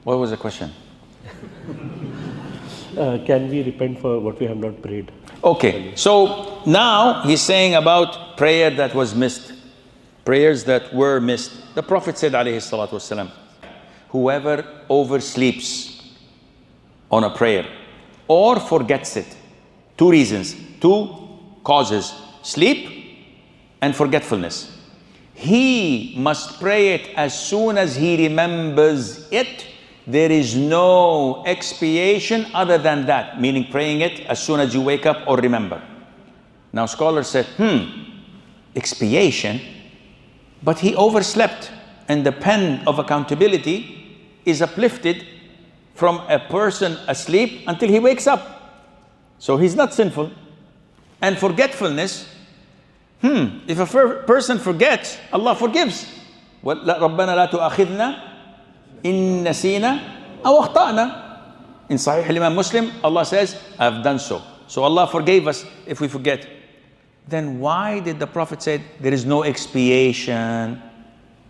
What was the question? Can we repent for what we have not prayed? Okay, so now he's saying about prayer that was missed. Prayers that were missed. The Prophet said, alayhi salatu wasalam, whoever oversleeps on a prayer or forgets it, two reasons, two causes, sleep and forgetfulness. He must pray it as soon as he remembers it. There is no expiation other than that, meaning praying it as soon as you wake up or remember. Now scholars said, expiation? But he overslept, and the pen of accountability is uplifted from a person asleep until he wakes up. So he's not sinful. And forgetfulness, if a person forgets, Allah forgives. رَبَّنَا لَا تُؤَخِذْنَا إِن نَسِينَا أَوْ أَخْطَأْنَا. In Sahih al-Imam Muslim, Allah says, I've done so. So Allah forgave us if we forget. Then why did the Prophet say there is no expiation?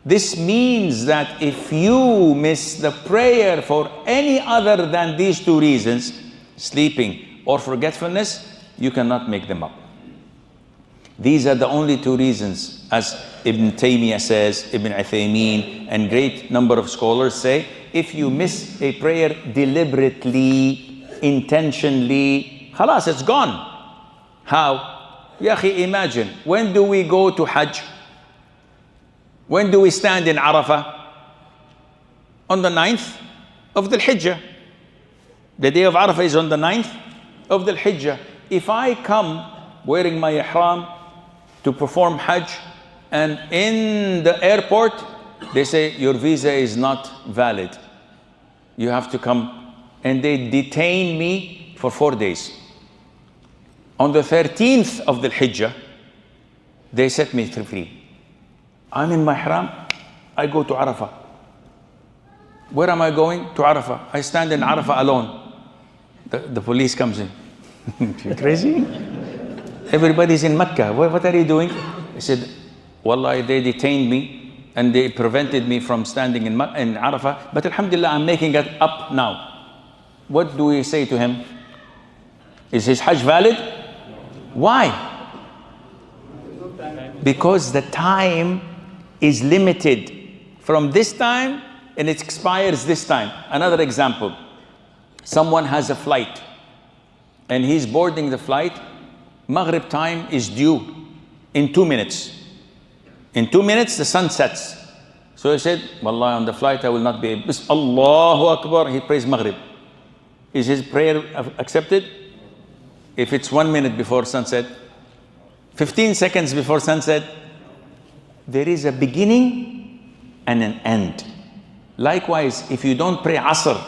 This means that if you miss the prayer for any other than these two reasons, sleeping or forgetfulness, you cannot make them up. These are the only two reasons, as Ibn Taymiyyah says, Ibn Uthaymeen, and great number of scholars say, if you miss a prayer deliberately, intentionally, khalas, it's gone. How? Ya akhi, imagine, when do we go to Hajj? When do we stand in Arafah? On the 9th of the Hijjah. The day of Arafah is on the 9th of the Hijjah. If I come wearing my ihram to perform Hajj, and in the airport they say your visa is not valid, you have to come, and they detain me for 4 days. On the 13th of the Hijjah, they set me free. I'm in my ihram, I go to Arafah. Where am I going? To Arafah. I stand in Arafah alone. The police comes in. You crazy? Everybody's in Mecca. What are you doing? I said, Wallahi, they detained me and they prevented me from standing in Arafah. But alhamdulillah, I'm making it up now. What do we say to him? Is his Hajj valid? Why? Because the time is limited from this time and it expires this time. Another example, someone has a flight and he's boarding the flight. Maghrib time is due in 2 minutes. In 2 minutes, the sun sets. So he said, Wallah, on the flight I will not be able. Allahu Akbar, he prays Maghrib. Is his prayer accepted? If it's 1 minute before sunset, 15 seconds before sunset, there is a beginning and an end. Likewise, if you don't pray Asr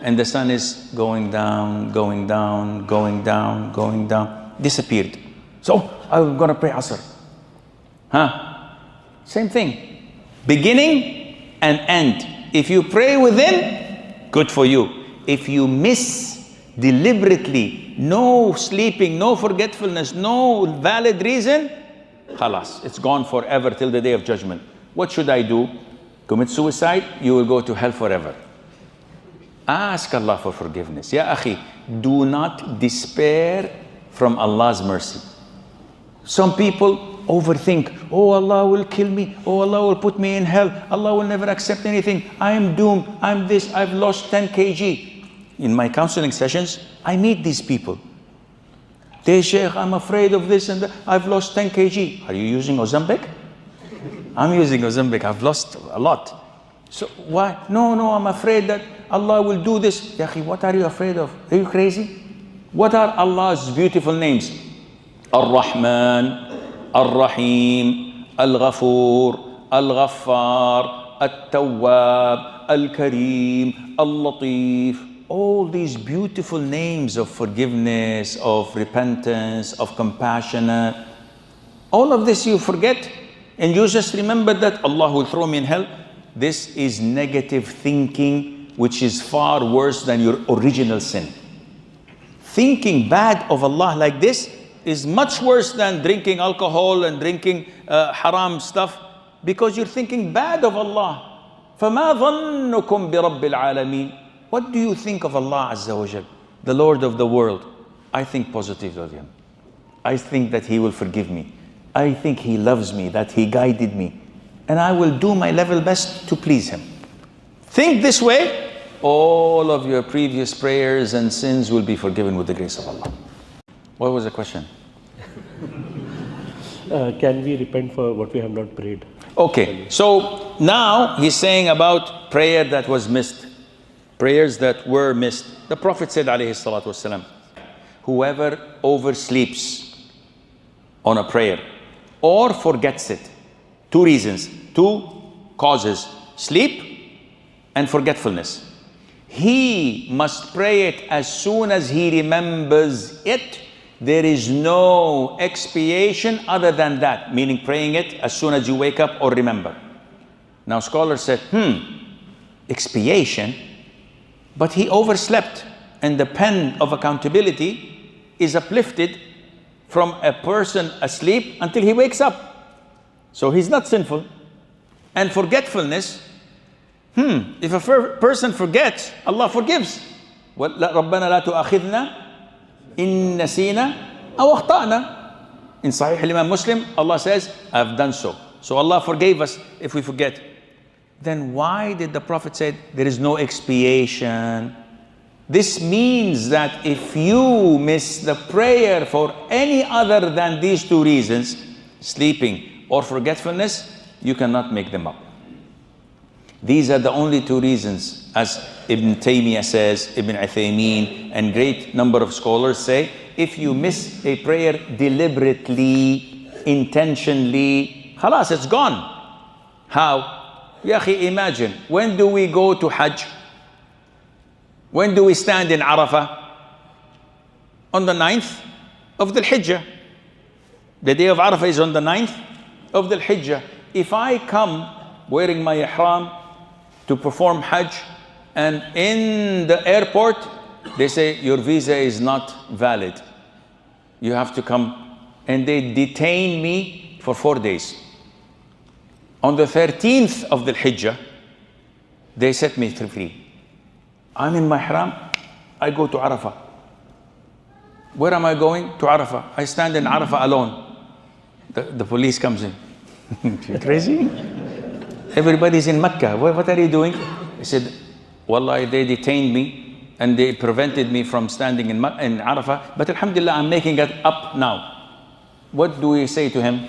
and the sun is going down, going down, going down, going down, disappeared. So, I'm going to pray Asr. Same thing. Beginning and end. If you pray within, good for you. If you miss deliberately, no sleeping, no forgetfulness, no valid reason, khalas, it's gone forever till the day of judgment. What should I do? Commit suicide? You will go to hell forever. Ask Allah for forgiveness. Ya akhi, do not despair from Allah's mercy. Some people overthink, oh, Allah will kill me, oh, Allah will put me in hell, Allah will never accept anything, I am doomed, I'm this, I've lost 10 kg. In my counseling sessions, I meet these people. They say, Sheikh, I'm afraid of this and that, I've lost 10 kg. Are you using Ozempic? I'm using Ozempic, I've lost a lot. So why? No, I'm afraid that Allah will do this. Ya akhi, what are you afraid of? Are you crazy? What are Allah's beautiful names? Ar-Rahman, Ar-Rahim, Al-Ghafoor, Al-Ghaffar, Al-Tawwab, Al-Kareem, Al-Latif. All these beautiful names of forgiveness, of repentance, of compassion. All of this you forget and you just remember that Allah will throw me in hell. This is negative thinking, which is far worse than your original sin. Thinking bad of Allah like this is much worse than drinking alcohol and drinking haram stuff, because you're thinking bad of Allah. فَمَا ظَنُّكُمْ بِرَبِّ الْعَالَمِينَ. What do you think of Allah Azza wa Jal, the Lord of the world? I think positively of Him. I think that He will forgive me. I think He loves me, that He guided me. And I will do my level best to please Him. Think this way, all of your previous prayers and sins will be forgiven with the grace of Allah. What was the question? Can we repent for what we have not prayed? Okay, so now he's saying about prayer that was missed. Prayers that were missed. The Prophet said, alayhi salatu wasalam, whoever oversleeps on a prayer or forgets it, two reasons, two causes, sleep and forgetfulness. He must pray it as soon as he remembers it. There is no expiation other than that, meaning praying it as soon as you wake up or remember. Now scholars said, expiation? But he overslept, and the pen of accountability is uplifted from a person asleep until he wakes up. So he's not sinful. And forgetfulness, if a person forgets, Allah forgives. رَبَّنَا لَا تُؤَخِذْنَا إِن نَسِينَا أَوْ أَخْطَأْنَا. In Sahih al-Imam Muslim, Allah says, I've done so. So Allah forgave us if we forget. Then why did the Prophet say there is no expiation? This means that if you miss the prayer for any other than these two reasons, sleeping or forgetfulness, you cannot make them up. These are the only two reasons, as Ibn Taymiyyah says, Ibn Uthaymeen, and great number of scholars say, if you miss a prayer deliberately, intentionally, khalas, it's gone. How? Ya akhi, imagine, when do we go to Hajj? When do we stand in Arafah? On the 9th of the Hijjah. The day of Arafah is on the 9th of the Hijjah. If I come wearing my ihram to perform Hajj, and in the airport they say your visa is not valid, you have to come, and they detain me for 4 days. On the 13th of the Hijjah, they set me free. I'm in my ihram, I go to Arafah. Where am I going? To Arafah. I stand in Arafah alone. The police comes in. You crazy? Everybody's in Mecca. What are you doing? He said, Wallahi, they detained me and they prevented me from standing in Arafah. But alhamdulillah, I'm making it up now. What do we say to him?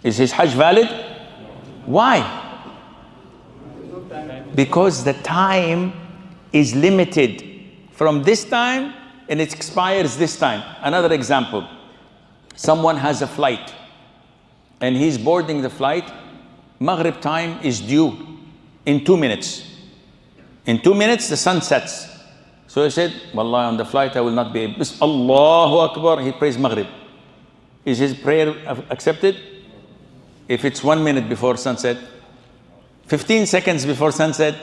Is his Hajj valid? Why? Because the time is limited from this time and it expires this time. Another example, someone has a flight and he's boarding the flight. Maghrib time is due in 2 minutes. In 2 minutes the sun sets. So he said, Wallah, on the flight I will not be able. Allahu Akbar, he prays Maghrib. Is his prayer accepted? If it's 1 minute before sunset, 15 seconds before sunset,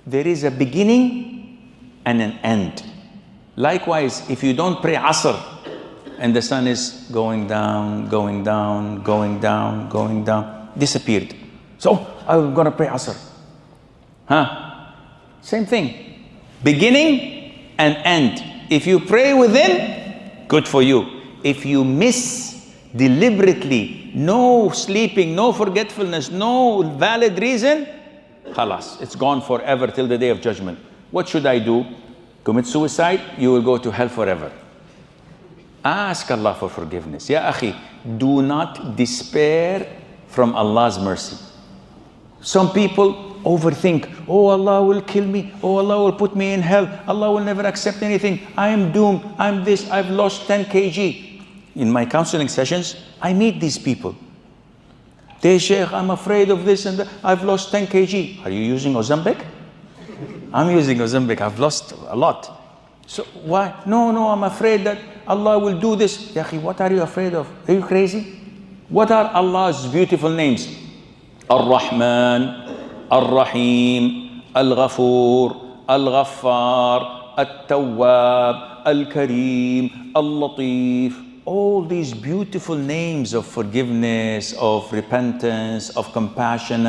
there is a beginning and an end. Likewise, if you don't pray Asr and the sun is going down, going down, going down, going down, disappeared. So, I'm going to pray Asr. Same thing. Beginning and end. If you pray within, good for you. If you miss deliberately, no sleeping, no forgetfulness, no valid reason, khalas, it's gone forever till the day of judgment. What should I do? Commit suicide? You will go to hell forever. Ask Allah for forgiveness. Ya akhi, do not despair from Allah's mercy. Some people overthink. Oh, Allah will kill me. Oh, Allah will put me in hell. Allah will never accept anything. I am doomed. I'm this. I've lost 10 kg. In my counseling sessions, I meet these people. They say, Sheikh, I'm afraid of this and that. I've lost 10 kg. Are you using Ozempic? I'm using Ozempic. I've lost a lot. So why? No, I'm afraid that Allah will do this. Ya akhi, what are you afraid of? Are you crazy? What are Allah's beautiful names? Ar-Rahman, Ar-Rahim, Al-Ghafur, Al-Ghaffar, Al-Tawwab, Al-Kareem, Al-Latif. All these beautiful names of forgiveness, of repentance, of compassion.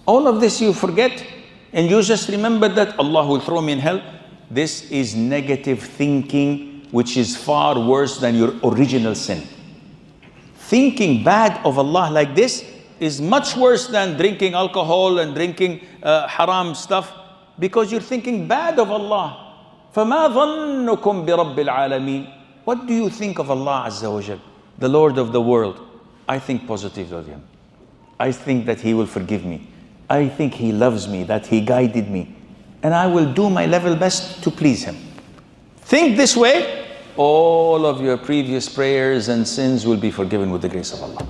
All of this you forget, and you just remember that Allah will throw me in hell. This is negative thinking, which is far worse than your original sin. Thinking bad of Allah like this is much worse than drinking alcohol and drinking haram stuff, because you're thinking bad of Allah. فَمَا ظَنُّكُمْ بِرَبِّ الْعَالَمِينَ. What do you think of Allah Azza wa Jal, the Lord of the world? I think positively of Him. I think that He will forgive me. I think He loves me, that He guided me. And I will do my level best to please Him. Think this way, all of your previous prayers and sins will be forgiven with the grace of Allah.